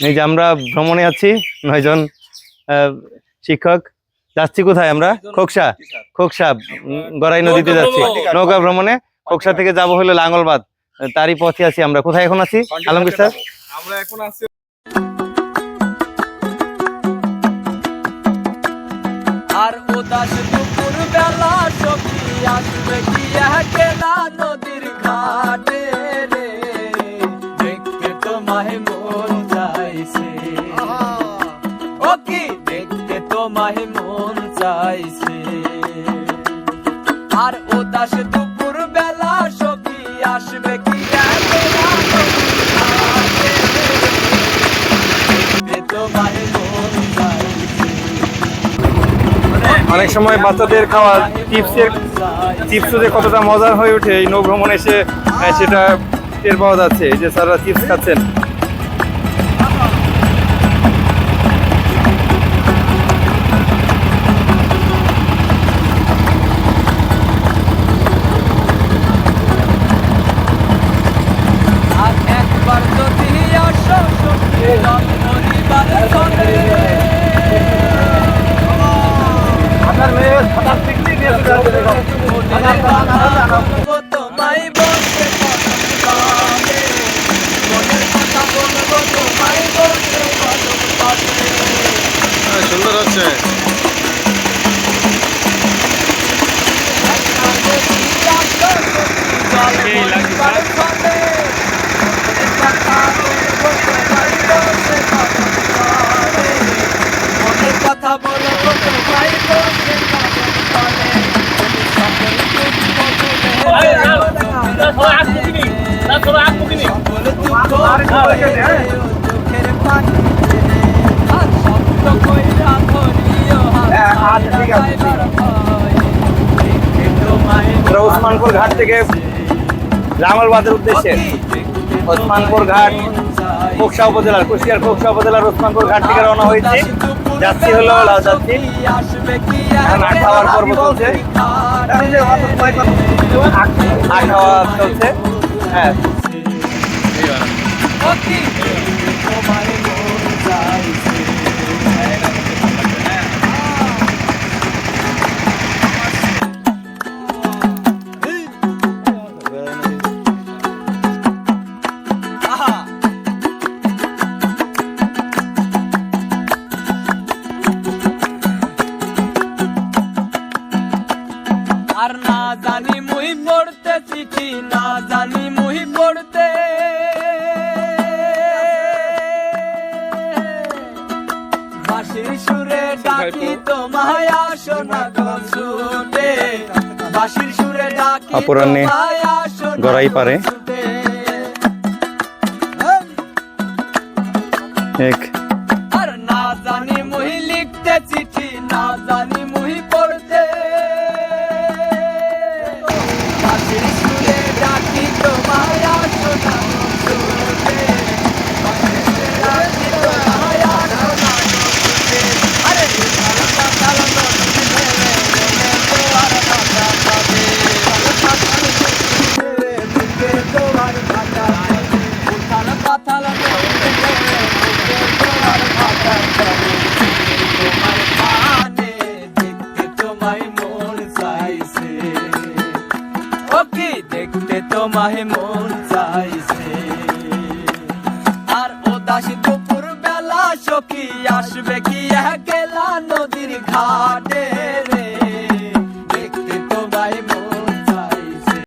এই যে আমরা ভ্রমণে আছি 9 জন শিক্ষক। যাচ্ছি কোথায় আমরা? খোকসা গড়াই নদীতে যাচ্ছি নৌকা ভ্রমণে। খোকসা থেকে যাব হলো লাঙ্গলবাদ, তারই পথে আছি আমরা। কোথায় এখন আছি আলমগীর স্যার? আমরা এখন আছি আর উদাস দুপুর বেলা সখী আসবে কি একলা নদীর ঘাটে রে, দেখতে তোমায় মন চাইছে, ও কি দেখতে তোমায় মন চাইছে। আর উদাস দুপুর বেলা সখী আসবে কি একলা নদীর ঘাটে রে, দেখতে তোমায় মন চাইছে। অনেক সময় বাচ্চাদের খাওয়া চিপস যে কতটা মজার হয়ে ওঠে এই নৌ ভ্রমণে এসে সেটা টের পাওয়া যাচ্ছে। এই যে স্যাররা চিপস খাচ্ছেন। আর একবার যদি আসো সখী রং পরিবার চলে, তোমায় বলতে মনের কথা বলবো, তোমায় বলতে সুন্দর হচ্ছে। মনের কথা বলবো, তোমায় বলতে ওসমানপুর ঘাট থেকে লাঙ্গলবাদের উদ্দেশ্যে ওসমানপুর ঘাট খোকসা উপজেলার কুষ্টিয়ার খোকসা উপজেলার ওসমানপুর ঘাট থেকে রওনা হয়েছি। যাচ্ছি হলো লালযাত্রী। এখন আট খাওয়ার পর্ব চলছে, আট খাওয়া চলছে। হ্যাঁ আর না জানি মুই পড়তে চিঠি, না জানি মুই পড়তে, বাঁশির সুরে ডাকি তোমায় আসো না গো ছুটে, বাঁশির সুরে ডাকি অপরাহ্নে তোমায় আসো না গড়াই পারে ছুটে। এক আর না জানি মুই লিখতে চিঠি, না জানি মুই পড়তে, বাঁশির সুরে ডাকি তোমায় আসো না গো ছুটে, বাঁশির সুরে ডাকি তোমায় আসো না গো ছুটে। আরে উথাল পাতাল নদী ঢেলে ঢেলে তোমার ভাষা পাবে, বুকে তোমার ভাষা পাবে, উথাল পাতাল নদী ঢেলে বুকে তোমার ভাষা পাবে, তোমার পানে দেখতে তোমায় মন চাইছে, ও কি দেখতে তোমায় মন চাইছে। আর উদাস দুপুর বেলা সখী আসবে কি একলা নদীর ঘাটে